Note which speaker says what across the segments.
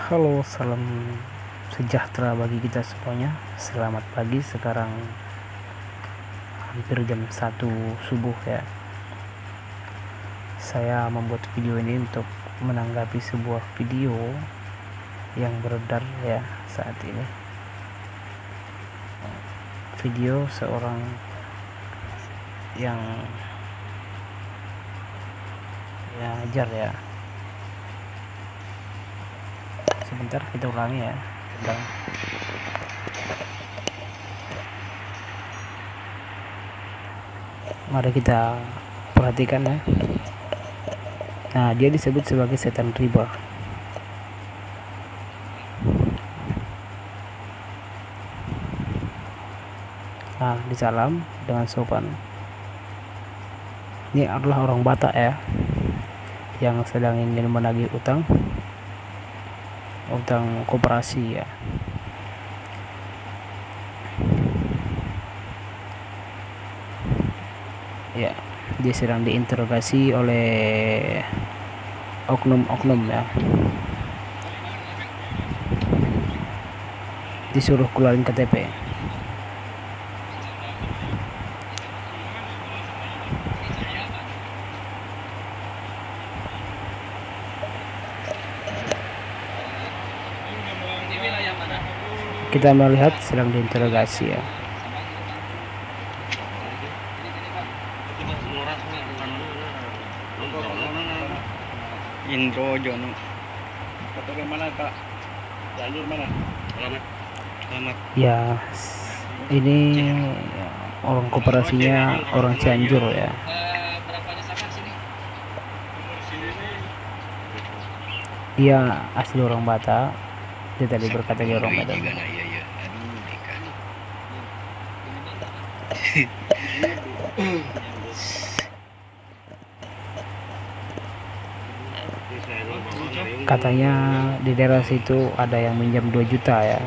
Speaker 1: Halo, salam sejahtera bagi kita semuanya. Selamat pagi, sekarang hampir jam 1 subuh ya. Saya membuat video ini untuk menanggapi sebuah video yang beredar ya saat ini. Video seorang yang ajar ya. Sebentar kita ulangi ya. Mari kita perhatikan ya. Nah, dia disebut sebagai setan riba. Nah, disalam dengan sopan. Ini adalah orang Batak ya, yang sedang ingin menagih utang koperasi ya. Ya, dia sedang diinterogasi oleh oknum-oknum ya. Disuruh keluarin KTP. Kita melihat sedang diinterogasi ya.
Speaker 2: Indro Jono.
Speaker 3: Bagaimana Kak? Jalur mana?
Speaker 2: Selamat.
Speaker 1: Ya, ini orang koperasinya orang Cianjur ya. Dia asli orang Batak. Dia tadi berkata dia orang Batak. Katanya di daerah situ ada yang minjam 2 juta ya.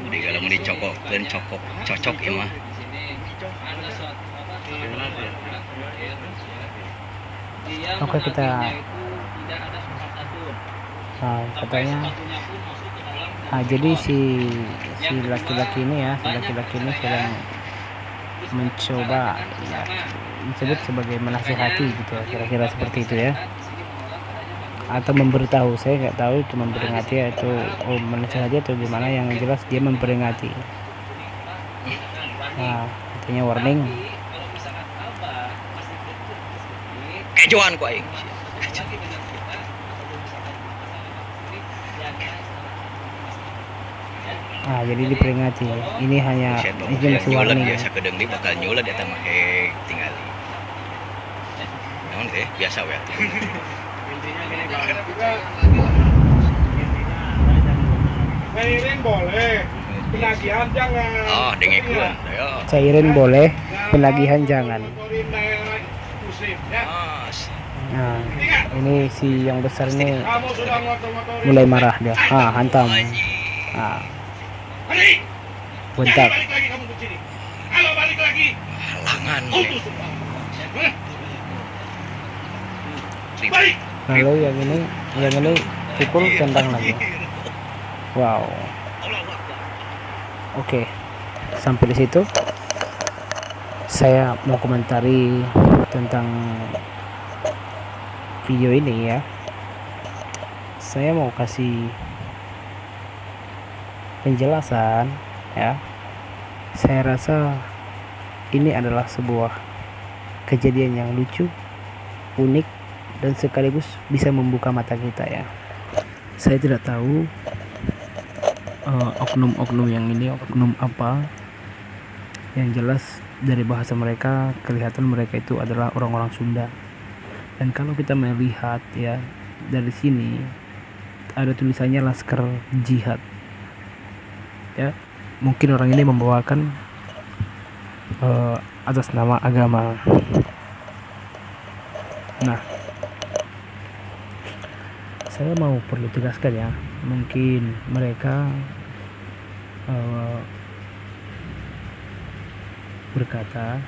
Speaker 2: Jadi kalau mau dicokok dan cocok ya mah.
Speaker 1: Oke, kita katanya jadi si laki-laki ini sedang mencoba ya, disebut sebagai menasihati gitu ya, kira-kira seperti itu ya, atau memberitahu. Saya nggak tahu itu memperingati atau menasihati atau gimana, yang jelas dia memperingati. Nah, katanya warning.
Speaker 2: Kejoan kok aing.
Speaker 1: Nah, jadi diperingati. Ini hanya ini masih warning.
Speaker 2: Biasa kedeng di bakal nyulat eta mah tinggali. Naon teh biasa we atuh.
Speaker 3: Cairin boleh, penagihan jangan.
Speaker 2: Oh, dengekeun. Ayo.
Speaker 1: Cairin boleh, penagihan jangan. Nah, ini si yang besar ini mulai marah dia. Hantam. Bentak.
Speaker 3: Balik lagi.
Speaker 2: Halangan.
Speaker 1: Lalu yang ini pukul, tendang lagi. Wow. Oke. Sampai di situ saya mau komentari tentang video ini ya. Saya mau kasih penjelasan ya. Saya rasa ini adalah sebuah kejadian yang lucu, unik, dan sekaligus bisa membuka mata kita ya. Saya tidak tahu oknum-oknum yang ini oknum apa. Yang jelas dari bahasa mereka kelihatan mereka itu adalah orang-orang Sunda. Dan kalau kita melihat ya, dari sini ada tulisannya Laskar Jihad ya. Mungkin orang ini membawakan atas nama agama. Nah, saya perlu tegaskan ya, mungkin mereka berkata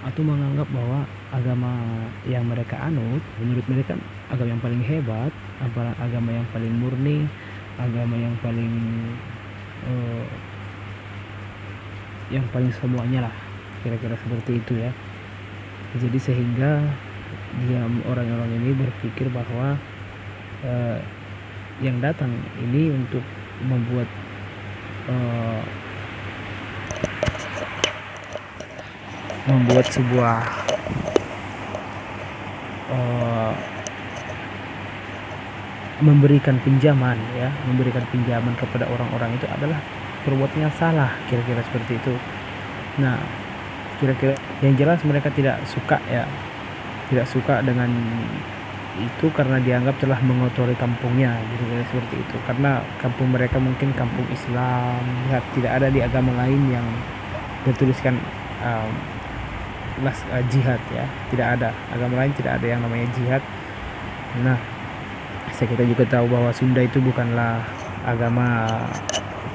Speaker 1: atau menganggap bahwa agama yang mereka anut, menurut mereka agama yang paling hebat, agama yang paling murni, agama yang paling semuanya lah, kira-kira seperti itu ya. Jadi sehingga orang-orang ini berpikir bahwa yang datang ini untuk membuat sebuah memberikan pinjaman kepada orang-orang itu adalah perbuatan yang salah, kira-kira seperti itu. Nah, kira-kira yang jelas mereka tidak suka dengan itu karena dianggap telah mengotori kampungnya, kira-kira seperti itu. Karena kampung mereka mungkin kampung Islam, tidak ada di agama lain yang bertuliskan jihad ya, tidak ada agama lain, tidak ada yang namanya jihad. Nah, kita juga tahu bahwa Sunda itu bukanlah agama,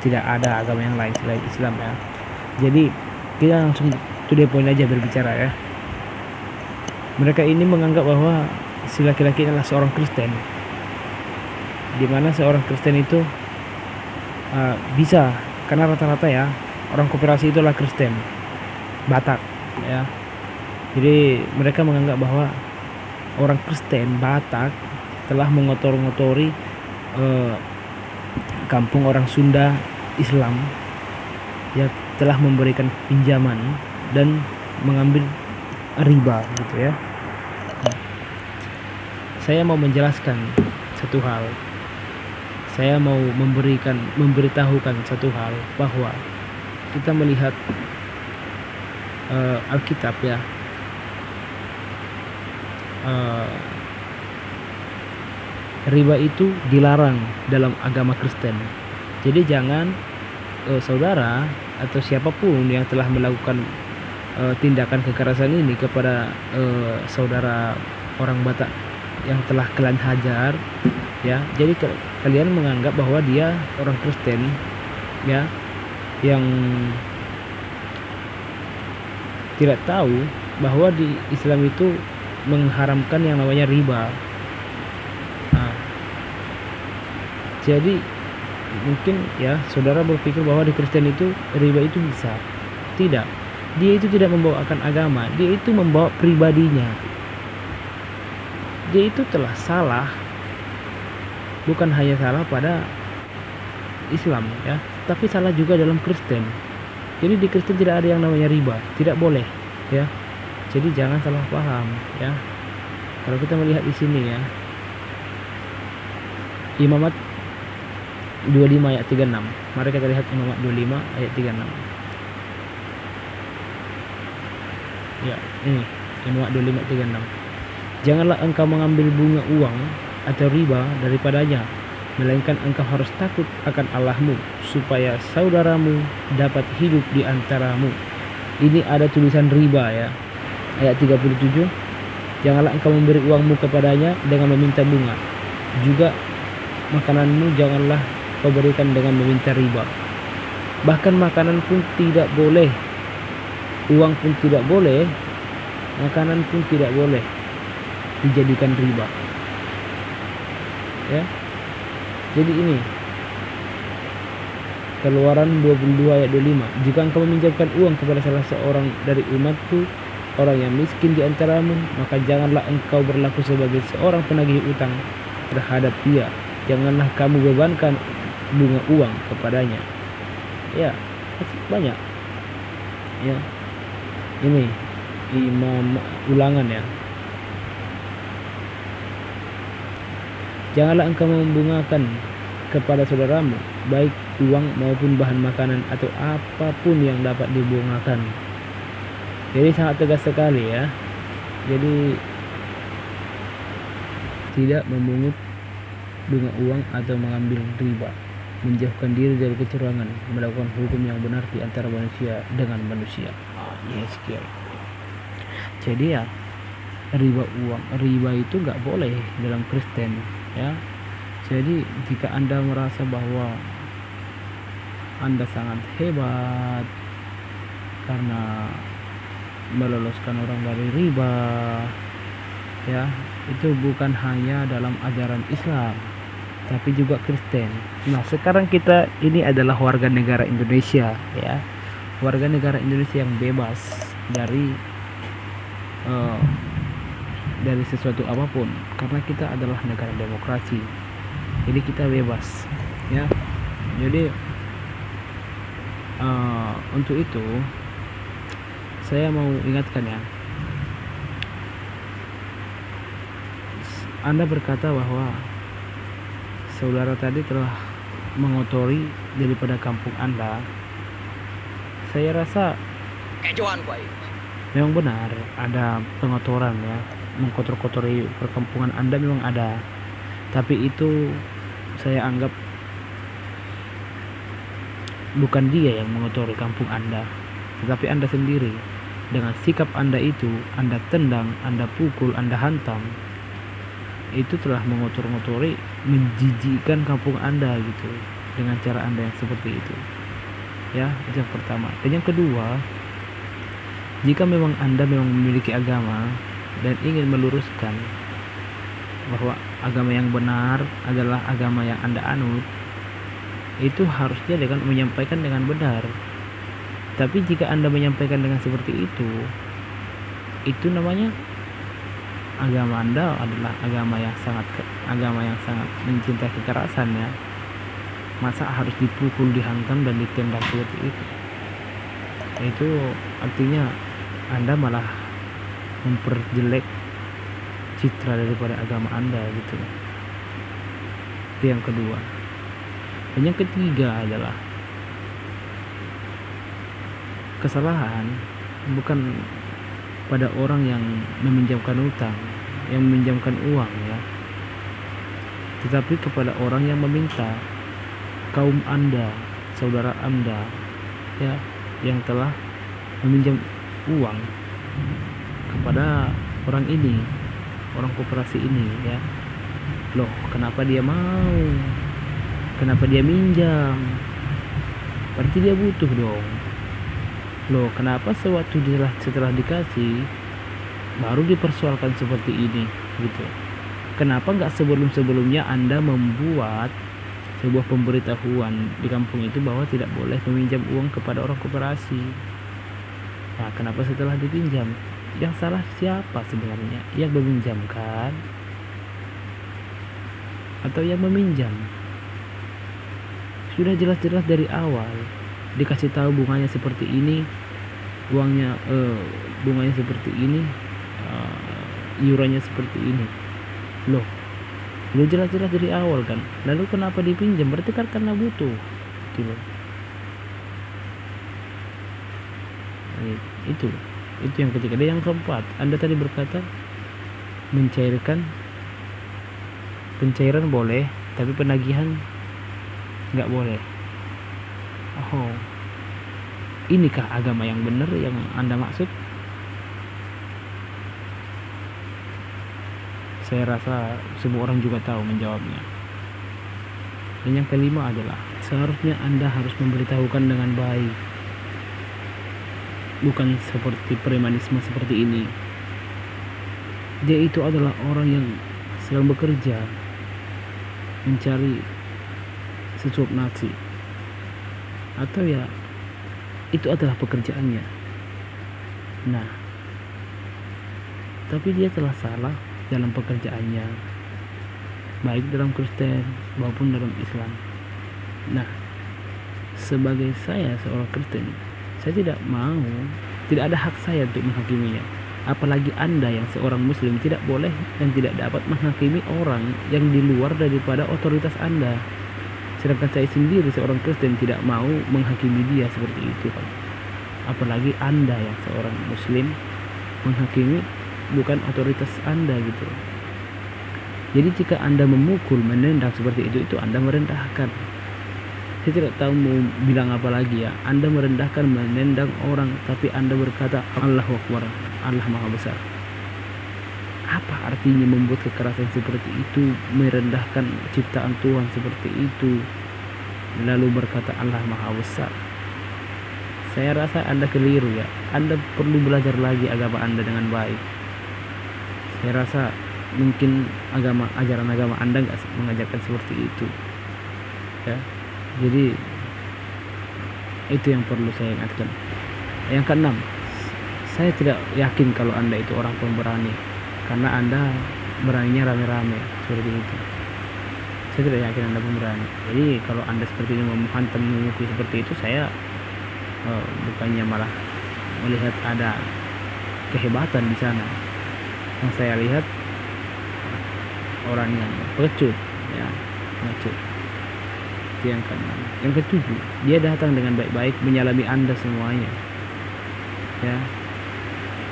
Speaker 1: tidak ada agama yang lain selain Islam ya. Jadi kita langsung to the point aja berbicara ya. Mereka ini menganggap bahwa si laki-laki adalah seorang Kristen, dimana seorang Kristen itu bisa, karena rata-rata ya orang koperasi itu adalah Kristen Batak ya. Jadi mereka menganggap bahwa orang Kristen Batak telah mengotori kampung orang Sunda Islam ya, telah memberikan pinjaman dan mengambil riba gitu ya. Saya mau menjelaskan satu hal, saya mau memberitahukan satu hal, bahwa kita melihat Alkitab ya, riba itu dilarang dalam agama Kristen. Jadi jangan saudara atau siapapun yang telah melakukan tindakan kekerasan ini kepada saudara orang Batak yang telah kalian hajar ya, jadi kalian menganggap bahwa dia orang Kristen ya, yang tidak tahu bahwa di Islam itu mengharamkan yang namanya riba. Nah, jadi mungkin ya saudara berpikir bahwa di Kristen itu riba itu bisa. Tidak, dia itu tidak membawakan agama, dia itu membawa pribadinya. Dia itu telah salah, bukan hanya salah pada Islam ya, tapi salah juga dalam Kristen. Jadi di Kristen tidak ada yang namanya riba, tidak boleh ya. Jadi jangan salah paham ya. Kalau kita melihat di sini ya, Imamat 25 ayat 36. Mari kita lihat Imamat 25 ayat 36. Ya, ini Imamat 25 ayat 36. Janganlah engkau mengambil bunga uang atau riba daripadanya, melainkan engkau harus takut akan Allahmu, supaya saudaramu dapat hidup di antaramu. Ini ada tulisan riba ya. Ayat 37. Janganlah engkau memberi uangmu kepadanya dengan meminta bunga. Juga makananmu janganlah kau berikan dengan meminta riba. Bahkan makanan pun tidak boleh, uang pun tidak boleh, makanan pun tidak boleh dijadikan riba ya. Jadi ini Keluaran 22 ayat 25. Jika engkau meminjamkan uang kepada salah seorang dari umatku, orang yang miskin di antaramu, maka janganlah engkau berlaku sebagai seorang penagih utang terhadap dia. Janganlah kamu bebankan bunga uang kepadanya. Ya, banyak ya. Ini Imam Ulangan ya. Janganlah engkau membungakan kepada saudaramu baik uang maupun bahan makanan atau apapun yang dapat dibungakan. Jadi sangat tegas sekali ya. Jadi tidak memungut bunga uang atau mengambil riba, menjauhkan diri dari kecurangan, melakukan hukum yang benar di antara manusia dengan manusia. Sekian. Jadi ya, riba itu nggak boleh dalam Kristen ya. Jadi jika Anda merasa bahwa Anda sangat hebat karena meloloskan orang dari riba, ya, itu bukan hanya dalam ajaran Islam tapi juga Kristen. Nah, sekarang kita ini adalah warga negara Indonesia, ya, warga negara Indonesia yang bebas dari sesuatu apapun, karena kita adalah negara demokrasi, jadi kita bebas, ya. Jadi untuk itu saya mau ingatkan, ya, Anda berkata bahwa saudara tadi telah mengotori daripada kampung Anda. Saya rasa memang benar ada pengotoran, ya, mengkotor-kotori perkampungan Anda memang ada, tapi itu saya anggap bukan dia yang mengotori kampung Anda, tetapi Anda sendiri. Dengan sikap Anda itu, Anda tendang, Anda pukul, Anda hantam, itu telah mengotori, menjijikkan kampung Anda gitu, dengan cara Anda yang seperti itu, ya. Itu yang pertama. Dan yang kedua, jika memang Anda memang memiliki agama dan ingin meluruskan bahwa agama yang benar adalah agama yang Anda anut, itu harusnya dengan menyampaikan dengan benar. Tapi jika Anda menyampaikan dengan seperti itu namanya agama Anda adalah agama yang sangat mencintai kekerasan, ya. Masa harus dipukul, dihantam, dan ditendang seperti itu? Itu artinya Anda malah memperjelek citra daripada agama Anda gitu. Itu yang kedua. Dan yang ketiga adalah kesalahan bukan pada orang yang meminjamkan utang, yang meminjamkan uang, ya, tetapi kepada orang yang meminta, kaum Anda, saudara Anda, ya, yang telah meminjam uang kepada orang ini, orang koperasi ini, ya. Loh, kenapa dia mau? Kenapa dia minjam? Berarti dia butuh dong. Loh, kenapa setelah dikasih baru dipersoalkan seperti ini gitu? Kenapa nggak sebelumnya Anda membuat sebuah pemberitahuan di kampung itu bahwa tidak boleh meminjam uang kepada orang koperasi? Nah, kenapa setelah dipinjam? Yang salah siapa sebenarnya? Yang meminjamkan atau yang meminjam? Sudah jelas-jelas dari awal dikasih tahu bunganya seperti ini, bunganya seperti ini, iurannya seperti ini. Loh, udah jelas-jelas dari awal kan. Lalu kenapa dipinjam? Berarti kan karena butuh gitu. Itu yang ketiga. Dan yang keempat, Anda tadi berkata pencairan boleh, tapi penagihan nggak boleh. Oh, inikah agama yang benar yang Anda maksud? Saya rasa semua orang juga tahu menjawabnya. Dan yang kelima adalah seharusnya Anda harus memberitahukan dengan baik, bukan seperti premanisme seperti ini. Dia itu adalah orang yang sedang bekerja mencari secuap nasi, atau ya itu adalah pekerjaannya. Nah, tapi dia telah salah dalam pekerjaannya, baik dalam Kristen maupun dalam Islam. Nah, sebagai saya seorang Kristen, saya tidak ada hak saya untuk menghakiminya. Apalagi Anda yang seorang Muslim tidak boleh dan tidak dapat menghakimi orang yang di luar daripada otoritas Anda. Sedangkan saya sendiri seorang Kristen tidak mau menghakimi dia seperti itu, Pak. Apalagi Anda yang seorang Muslim menghakimi bukan otoritas Anda gitu. Jadi jika Anda memukul, menendang seperti itu Anda merendahkan. Saya tidak tahu mau bilang apa lagi, ya. Anda merendahkan, menendang orang, tapi Anda berkata Allahu Akbar, Allah Maha Besar. Apa artinya membuat kekerasan seperti itu, merendahkan ciptaan Tuhan seperti itu, lalu berkata Allah Maha Besar? Saya rasa Anda keliru ya. Anda perlu belajar lagi agama Anda dengan baik. Saya rasa mungkin ajaran agama Anda nggak mengajarkan seperti itu. Ya, jadi itu yang perlu saya ingatkan. Yang keenam, saya tidak yakin kalau Anda itu orang pemberani, karena Anda beraninya rame-rame seperti itu. Saya tidak yakin Anda pemberani. Jadi kalau Anda seperti ini menghantam mengukui seperti itu, saya bukannya malah melihat ada kehebatan di sana. Yang saya lihat orang yang pengecut, ya, pengecut. Itu yang keenam. Yang ketujuh, dia datang dengan baik-baik menyalami Anda semuanya, ya.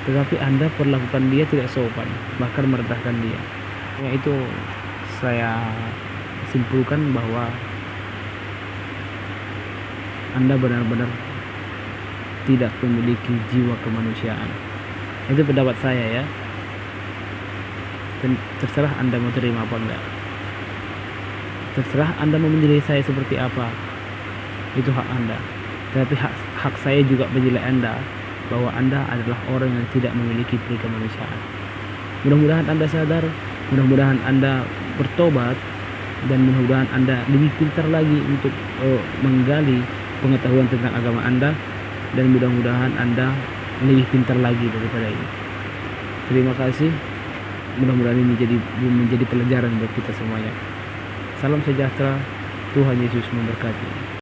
Speaker 1: Tetapi Anda perlakukan dia tidak sopan, bahkan merendahkan dia. Ya, itu saya simpulkan bahwa Anda benar-benar tidak memiliki jiwa kemanusiaan. Itu pendapat saya ya. Dan terserah Anda mau terima apa enggak. Terserah Anda mau menilai saya seperti apa. Itu hak Anda. Tapi hak saya juga menilai Anda bahwa Anda adalah orang yang tidak memiliki peri kemanusiaan. Mudah-mudahan Anda sadar, mudah-mudahan Anda bertobat, dan mudah-mudahan Anda lebih pintar lagi untuk menggali pengetahuan tentang agama Anda, dan mudah-mudahan Anda lebih pintar lagi daripada ini. Terima kasih. Mudah-mudahan ini menjadi pelajaran buat kita semuanya. Salam sejahtera. Tuhan Yesus memberkati.